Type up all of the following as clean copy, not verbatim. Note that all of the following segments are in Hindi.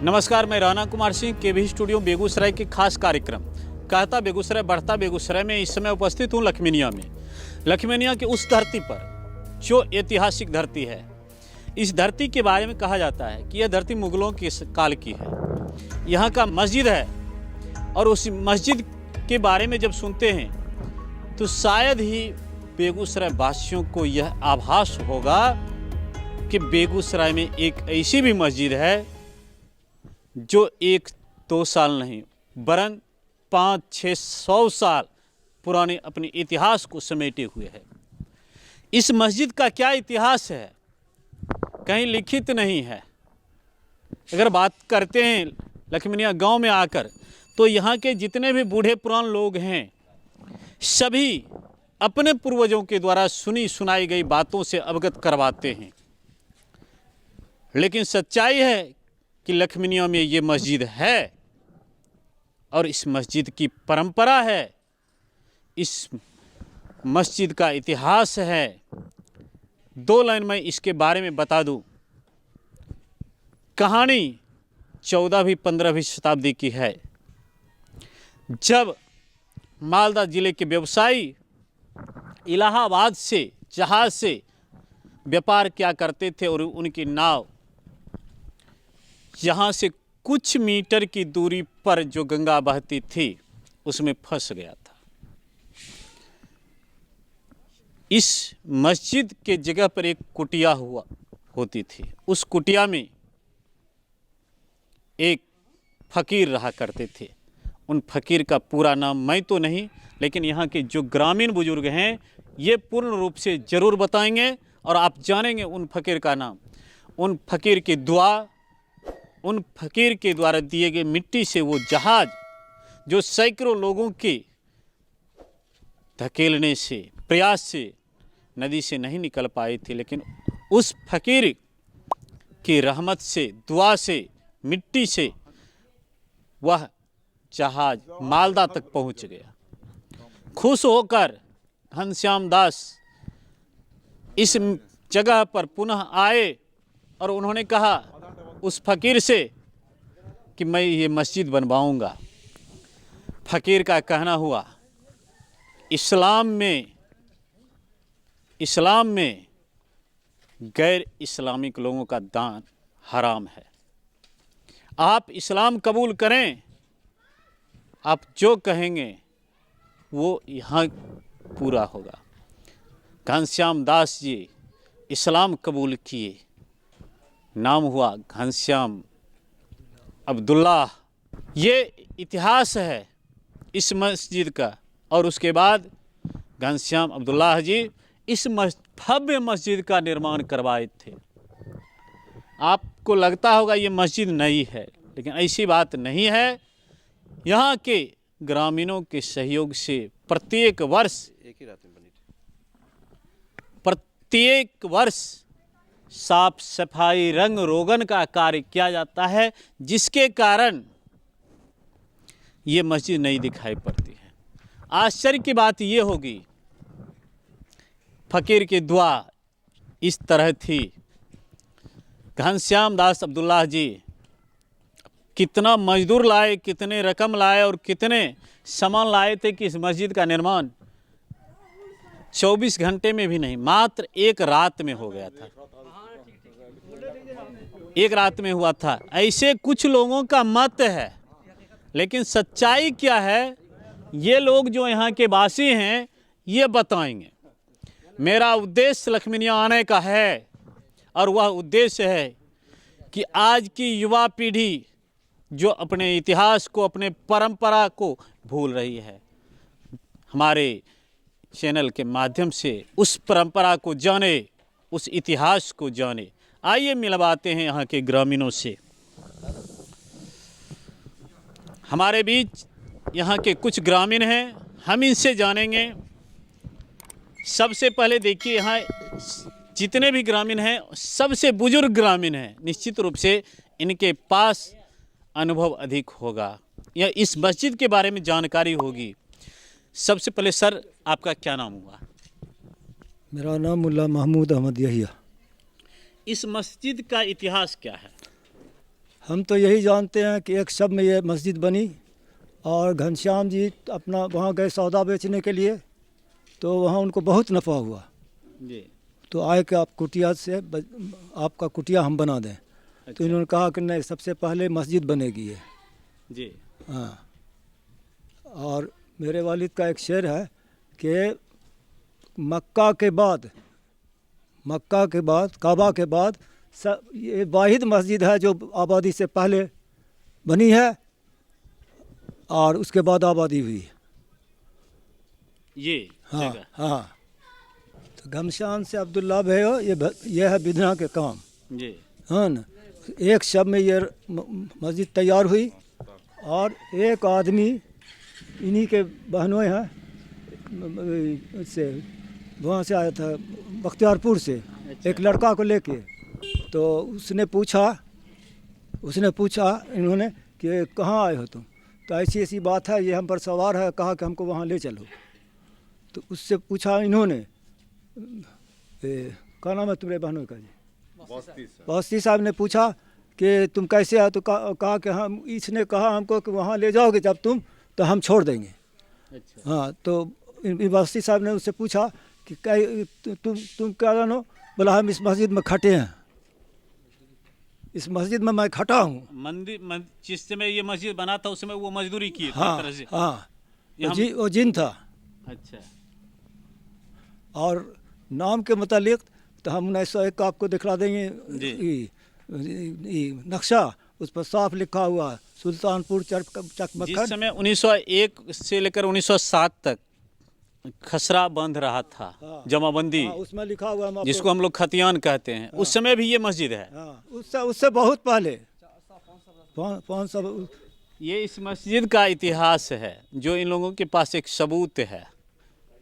नमस्कार, मैं राणा कुमार सिंह केवी स्टूडियो बेगूसराय के खास कार्यक्रम कहता बेगूसराय बढ़ता बेगूसराय में इस समय उपस्थित हूँ लखमीनिया में। लखमीनिया की उस धरती पर जो ऐतिहासिक धरती है। इस धरती के बारे में कहा जाता है कि यह धरती मुगलों के काल की है। यहाँ का मस्जिद है और उस मस्जिद के बारे में जब सुनते हैं तो शायद ही बेगूसराय वासियों को यह आभास होगा कि बेगूसराय में एक ऐसी भी मस्जिद है जो 1-2 साल नहीं वरन 500-600 साल पुराने अपने इतिहास को समेटे हुए है। इस मस्जिद का क्या इतिहास है कहीं लिखित नहीं है। अगर बात करते हैं लखमीनिया गांव में आकर तो यहाँ के जितने भी बूढ़े पुरान लोग हैं सभी अपने पूर्वजों के द्वारा सुनी सुनाई गई बातों से अवगत करवाते हैं। लेकिन सच्चाई है कि लखमीनिया में ये मस्जिद है और इस मस्जिद की परंपरा है, इस मस्जिद का इतिहास है। 2 लाइन में इसके बारे में बता दूं। कहानी 14वीं 15वीं शताब्दी की है, जब मालदा जिले के व्यवसायी इलाहाबाद से जहाज से व्यापार किया करते थे और उनकी नाव यहाँ से कुछ मीटर की दूरी पर जो गंगा बहती थी उसमें फंस गया था। इस मस्जिद के जगह पर एक कुटिया होती थी। उस कुटिया में एक फ़कीर रहा करते थे। उन फ़कीर का पूरा नाम मैं तो नहीं, लेकिन यहाँ के जो ग्रामीण बुजुर्ग हैं ये पूर्ण रूप से ज़रूर बताएंगे और आप जानेंगे उन फ़कीर का नाम। उन फ़कीर की दुआ, उन फ़कीर के द्वारा दिए गए मिट्टी से वो जहाज जो सैकड़ों लोगों के धकेलने से प्रयास से नदी से नहीं निकल पाए थे, लेकिन उस फ़कीर की रहमत से दुआ से मिट्टी से वह जहाज मालदा तक पहुंच गया। खुश होकर घनश्याम दास इस जगह पर पुनः आए और उन्होंने कहा उस फ़कीर से कि मैं ये मस्जिद बनवाऊंगा। फ़कीर का कहना हुआ इस्लाम में गैर इस्लामिक लोगों का दान हराम है। आप इस्लाम कबूल करें, आप जो कहेंगे वो यहाँ पूरा होगा। घनश्याम दास जी इस्लाम कबूल किए। नाम हुआ घनश्याम अब्दुल्लाह। ये इतिहास है इस मस्जिद का। और उसके बाद घनश्याम अब्दुल्लाह जी इस भव्य मस्जिद का निर्माण करवाए थे। आपको लगता होगा ये मस्जिद नई है, लेकिन ऐसी बात नहीं है। यहाँ के ग्रामीणों के सहयोग से प्रत्येक वर्ष साफ सफाई रंग रोगन का कार्य किया जाता है, जिसके कारण ये मस्जिद नहीं दिखाई पड़ती है। आश्चर्य की बात ये होगी, फ़कीर की दुआ इस तरह थी। घनश्याम दास अब्दुल्लाह जी कितना मजदूर लाए, कितने रकम लाए और कितने सामान लाए थे कि इस मस्जिद का निर्माण 24 घंटे में भी नहीं, मात्र 1 रात में हो गया था। 1 रात में हुआ था, ऐसे कुछ लोगों का मत है। लेकिन सच्चाई क्या है ये लोग जो यहाँ के वासी हैं ये बताएंगे। मेरा उद्देश्य लखमीनिया आने का है और वह उद्देश्य है कि आज की युवा पीढ़ी जो अपने इतिहास को, अपने परंपरा को भूल रही है, हमारे चैनल के माध्यम से उस परंपरा को जाने, उस इतिहास को जाने। आइए मिलवाते हैं यहाँ के ग्रामीणों से। हमारे बीच यहाँ के कुछ ग्रामीण हैं, हम इनसे जानेंगे। सबसे पहले देखिए यहाँ जितने भी ग्रामीण हैं सबसे बुजुर्ग ग्रामीण हैं। निश्चित रूप से इनके पास अनुभव अधिक होगा या इस मस्जिद के बारे में जानकारी होगी। सबसे पहले सर आपका क्या नाम हुआ? मेरा नाम मुल्ला महमूद अहमद यहिया। इस मस्जिद का इतिहास क्या है? हम तो यही जानते हैं कि एक शब में ये मस्जिद बनी और घनश्याम जी अपना वहाँ गए सौदा बेचने के लिए, तो वहाँ उनको बहुत नफ़ा हुआ। जी। तो आए कि आप कुटिया से आपका कुटिया हम बना दें। तो इन्होंने कहा कि नहीं, सबसे पहले मस्जिद बनेगी ये। जी। हाँ, और मेरे वालिद का एक शेर है कि मक्का के बाद काबा के बाद ये वाहिद मस्जिद है जो आबादी से पहले बनी है और उसके बाद आबादी हुई। ये हाँ जगह। हाँ। तो घमशान से अब्दुल्ला भयो ये है बिधना के काम। जी। हाँ ना, एक शब में ये मस्जिद तैयार हुई और एक आदमी इन्हीं के बहनों हैं से वहाँ से आया था बख्तियारपुर से। अच्छा। एक लड़का को लेके, तो उसने पूछा इन्होंने कि कहाँ आए हो तुम? तो ऐसी ऐसी बात है, ये हम पर सवार है, कहा कि हमको वहाँ ले चलो। तो उससे पूछा इन्होंने, क्या नाम है तुम्हारे बहनों का? जी, वास्ती साहब ने पूछा कि तुम कैसे आए? तो कहा कि हम, इसने कहा हमको कि वहाँ ले जाओगे जब तुम तो हम छोड़ देंगे। अच्छा। हाँ, तो वास्ती साहब ने उससे पूछा कि तुम क्या जानो? बोला हम इस मस्जिद में खटे हैं, इस मस्जिद में मैं खटा हूँ। मंदिर जिस समय ये मस्जिद बना था उस समय वो मजदूरी की हाँ तरह से। हाँ, वो जिन था। अच्छा। और नाम के मुतालिक तो हम 1901 का आपको दिखला देंगे नक्शा, उस पर साफ लिखा हुआ सुल्तानपुर चकमक्खन। जिस समय 1901 से लेकर 1907 तक खसरा बंद रहा था। हाँ, जमाबंदी। हाँ, उसमें लिखा हुआ जिसको हम लोग खतियान कहते हैं। उस समय भी ये मस्जिद है। हाँ, उससे बहुत पहले 500। ये इस मस्जिद का इतिहास है जो इन लोगों के पास एक सबूत है।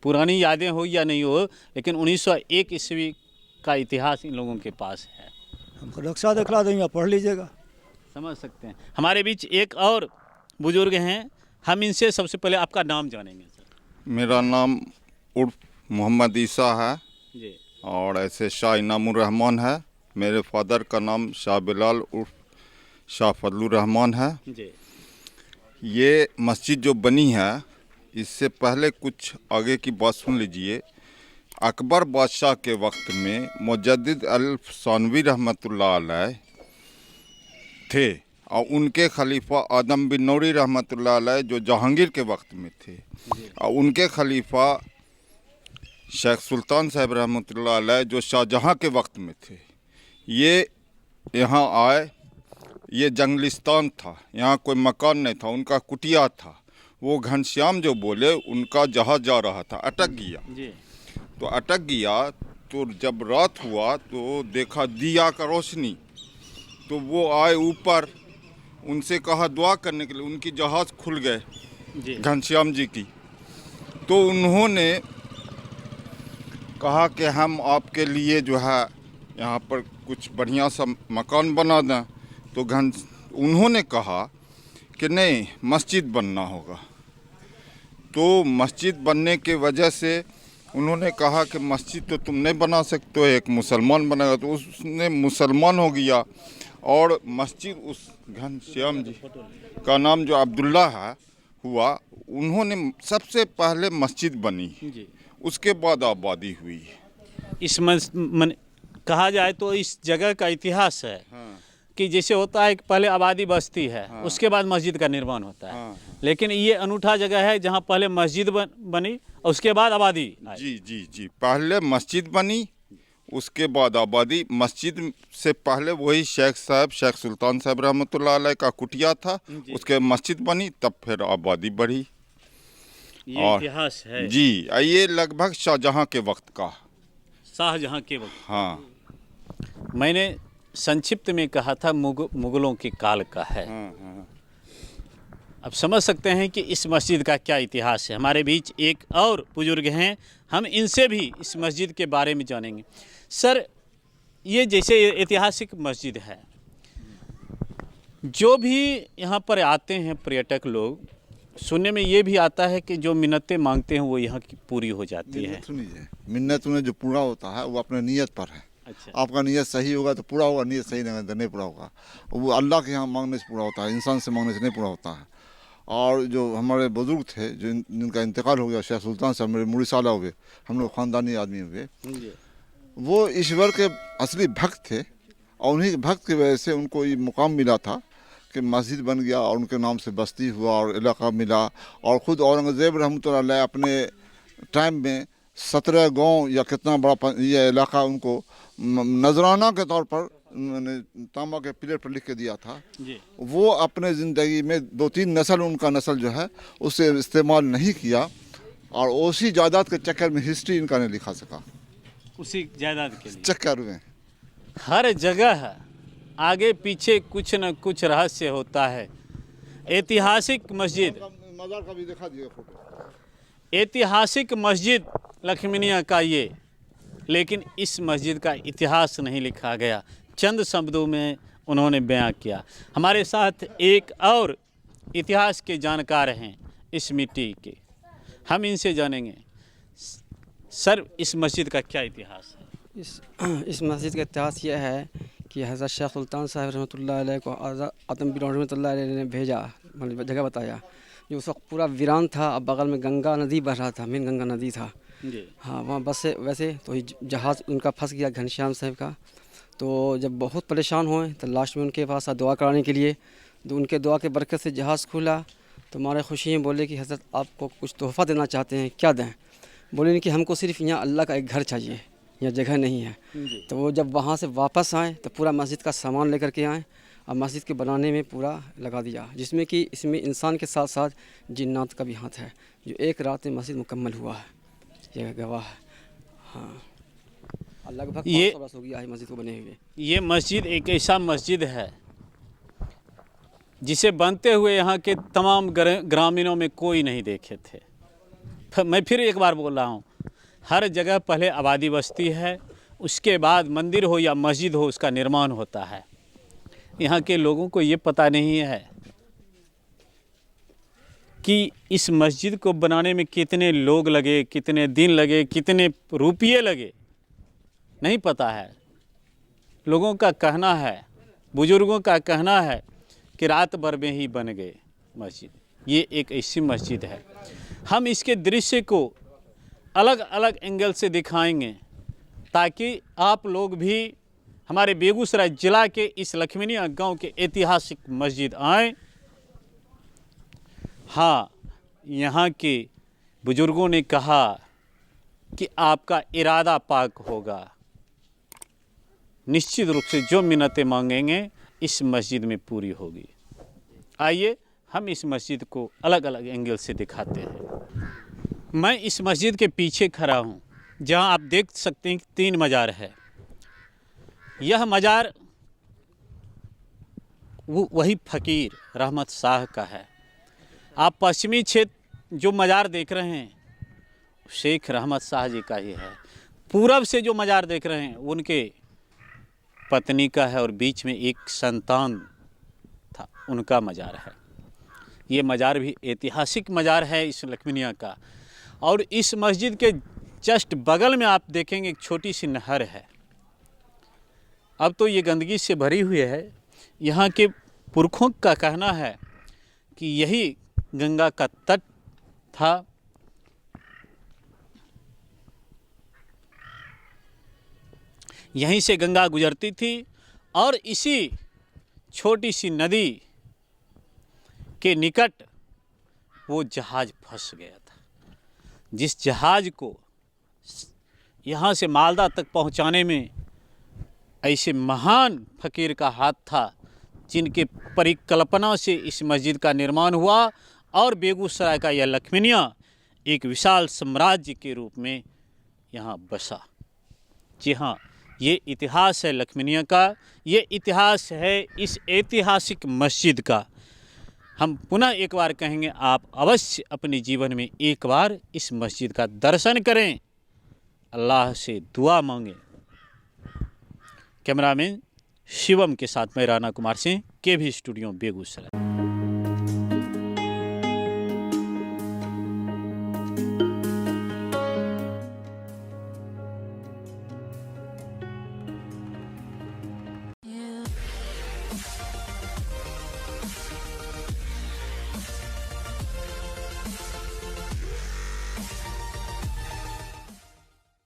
पुरानी यादें हो या नहीं हो, लेकिन 1901 ईस्वी का इतिहास इन लोगों के पास है। हमको नक्शा दिखला देंगे, पढ़ लीजिएगा, समझ सकते हैं। हमारे बीच एक और बुजुर्ग हैं, हम इनसे सबसे पहले आपका नाम जानेंगे सर। मेरा नाम उर्फ मोहम्मद ईसा है जी। और ऐसे शाह इनामुर रहमान है। मेरे फादर का नाम शाह बिलाल उर्फ शाह फजलुर रहमान है। जी। ये मस्जिद जो बनी है, इससे पहले कुछ आगे की बात सुन लीजिए। अकबर बादशाह के वक्त में मुजद्दिद अल-सानवी रहमतुल्लाह अलैह थे और उनके खलीफा आदम बिन नौरी रहमतुल्लाह अलैह जो जहांगीर के वक्त में थे, और उनके खलीफा शेख सुल्तान साहब रहमतुल्लाह अलैह जो शाहजहां के वक्त में थे। ये यहाँ आए। ये जंगलिस्तान था, यहाँ कोई मकान नहीं था, उनका कुटिया था। वो घनश्याम जो बोले, उनका जहाज जा रहा था, अटक गया। जी। तो अटक गया, तो जब रात हुआ तो देखा दिया का रोशनी, तो वो आए ऊपर, उनसे कहा दुआ करने के लिए। उनकी जहाज़ खुल गए घनश्याम जी की। तो उन्होंने कहा कि हम आपके लिए जो है यहाँ पर कुछ बढ़िया सा मकान बना दें। तो उन्होंने कहा कि नहीं, मस्जिद बनना होगा। तो मस्जिद बनने के वजह से उन्होंने कहा कि मस्जिद तो तुम नहीं बना सकते हो, एक मुसलमान बनेगा। तो उसने मुसलमान हो गया और मस्जिद उस घनश्याम जी का नाम जो अब्दुल्ला है हुआ, उन्होंने सबसे पहले मस्जिद बनी जी। उसके बाद आबादी हुई। इस कहा जाए तो इस जगह का इतिहास है। हाँ। कि जैसे होता है कि पहले आबादी बस्ती है। हाँ। उसके बाद मस्जिद का निर्माण होता है। हाँ। लेकिन ये अनूठा जगह है जहाँ पहले मस्जिद बनी और उसके बाद आबादी आई। जी जी जी, पहले मस्जिद बनी उसके बाद आबादी। मस्जिद से पहले वही शेख सुल्तान साहब रहमतुल्लाह अलैह का कुटिया था, उसके मस्जिद बनी, तब फिर आबादी बढ़ी। ये इतिहास है जी। ये लगभग शाहजहां के वक्त का, शाहजहां के वक्त। हाँ। मैंने संक्षिप्त में कहा था मुगलों के काल का है। हाँ, हाँ। अब समझ सकते हैं कि इस मस्जिद का क्या इतिहास है। हमारे बीच एक और बुजुर्ग हैं, हम इनसे भी इस मस्जिद के बारे में जानेंगे। सर, ये जैसे ऐतिहासिक मस्जिद है, जो भी यहाँ पर आते हैं पर्यटक लोग, सुनने में ये भी आता है कि जो मिन्नतें मांगते हैं वो यहाँ की पूरी हो जाती है। सुनिए, मिन्नत उन्हें जो पूरा होता है वो अपने नियत पर है। अच्छा। आपका नीयत सही होगा तो पूरा होगा, नीयत सही नहीं तो नहीं पूरा होगा। वो अल्लाह के यहाँ मांगने से पूरा होता है, इंसान से मांगने से नहीं पूरा होता है। और जो हमारे बुज़ुर्ग थे जिनका इंतकाल हो गया, शेख सुल्तान साहब मेरे मुड़ी साला हुए, हम लोग ख़ानदानी आदमी हुए, वो ईश्वर के असली भक्त थे। और उन्हीं के भक्त की वजह से उनको ये मुकाम मिला था कि मस्जिद बन गया और उनके नाम से बस्ती हुआ और इलाका मिला। और ख़ुद औरंगज़ेब रहमतुल्लाह अलैह अपने टाइम में 17 गांव या कितना बड़ा ये इलाका उनको नजराना के तौर पर मैंने तांबा के पिलर पर लिख के दिया था। जी। वो अपने ज़िंदगी में 2-3 नस्ल उनका नस्ल जो है उसे इस्तेमाल नहीं किया और उसी जायदाद के चक्कर में हिस्ट्री इनका नहीं लिखा सका। उसी जायदाद के लिए चक्कर में हर जगह आगे पीछे कुछ न कुछ रहस्य होता है। ऐतिहासिक मस्जिद, मज़ार का भी दिखा दिया फोटो, ऐतिहासिक मस्जिद लखमीनिया का ये, लेकिन इस मस्जिद का इतिहास नहीं लिखा गया, चंद शब्दों में उन्होंने बयां किया। हमारे साथ एक और इतिहास के जानकार हैं इस मिट्टी के, हम इनसे जानेंगे। सर, इस मस्जिद का क्या इतिहास है? इस मस्जिद का इतिहास यह है कि हज़रत शेख सुल्तान साहब रहमतुल्लाह अलैह को आदम बिन रहमतुल्लाह अलैह ने भेजा, मतलब जगह बताया जो उस वक्त पूरा वीरान था। अब बगल में गंगा नदी बह रहा था, मेन गंगा नदी था। जी। हाँ, वहाँ बस से वैसे तो जहाज़ उनका फंस गया, घनश्याम साहब का। तो जब बहुत परेशान हुए तो लास्ट में उनके पास दुआ कराने के लिए, तो उनके दुआ के बरकत से जहाज़ खुला। तो हमारे खुशी में बोले कि हज़रत आपको कुछ तोहफ़ा देना चाहते हैं, क्या दें? बोले नहीं कि हमको सिर्फ यहाँ अल्लाह का एक घर चाहिए, यहाँ जगह नहीं है। तो वो जब वहाँ से वापस आए तो पूरा मस्जिद का सामान लेकर के आए और मस्जिद के बनाने में पूरा लगा दिया, जिसमें कि इसमें इंसान के साथ साथ जिन्नात का भी हाथ है। जो एक रात में मस्जिद मुकम्मल हुआ है, यह गवाह है। हाँ, लगभग 500 वर्ष हो गया है मस्जिद को बने हुए। ये मस्जिद एक ऐसा मस्जिद है जिसे बनते हुए यहाँ के तमाम ग्रामीणों में कोई नहीं देखे थे। मैं फिर एक बार बोल रहा हूँ, हर जगह पहले आबादी बस्ती है, उसके बाद मंदिर हो या मस्जिद हो उसका निर्माण होता है। यहाँ के लोगों को ये पता नहीं है कि इस मस्जिद को बनाने में कितने लोग लगे, कितने दिन लगे, कितने रुपये लगे, नहीं पता है। लोगों का कहना है, बुजुर्गों का कहना है कि रात भर में ही बन गए मस्जिद। ये एक ऐसी मस्जिद है, हम इसके दृश्य को अलग अलग एंगल से दिखाएंगे ताकि आप लोग भी हमारे बेगूसराय जिला के इस लखमीनिया गांव के ऐतिहासिक मस्जिद आएँ। हाँ, यहाँ के बुजुर्गों ने कहा कि आपका इरादा पाक होगा, निश्चित रूप से जो मिन्नतें मांगेंगे इस मस्जिद में पूरी होगी। आइए हम इस मस्जिद को अलग अलग एंगल से दिखाते हैं। मैं इस मस्जिद के पीछे खड़ा हूँ, जहाँ आप देख सकते हैं 3 मज़ार है। यह मज़ार वही फ़कीर रहमत शाह का है। आप पश्चिमी क्षेत्र जो मज़ार देख रहे हैं शेख रहमत शाह जी का ही है। पूरब से जो मज़ार देख रहे हैं उनके पत्नी का है और बीच में एक संतान था, उनका मज़ार है। ये मज़ार भी ऐतिहासिक मज़ार है इस लखमीनिया का। और इस मस्जिद के जस्ट बगल में आप देखेंगे एक छोटी सी नहर है। अब तो ये गंदगी से भरी हुई है। यहाँ के पुरखों का कहना है कि यही गंगा का तट था। यहीं से गंगा गुजरती थी और इसी छोटी सी नदी के निकट वो जहाज़ फंस गया था, जिस जहाज़ को यहाँ से मालदा तक पहुँचाने में ऐसे महान फ़कीर का हाथ था जिनके परिकल्पना से इस मस्जिद का निर्माण हुआ और बेगूसराय का यह लखमीनिया एक विशाल साम्राज्य के रूप में यहाँ बसा। जी हाँ, ये इतिहास है लखमीनिया का, ये इतिहास है इस ऐतिहासिक मस्जिद का। हम पुनः एक बार कहेंगे, आप अवश्य अपने जीवन में एक बार इस मस्जिद का दर्शन करें, अल्लाह से दुआ मांगें। कैमरामैन शिवम के साथ मैं राणा कुमार सिंह, केवी स्टूडियो बेगूसराय।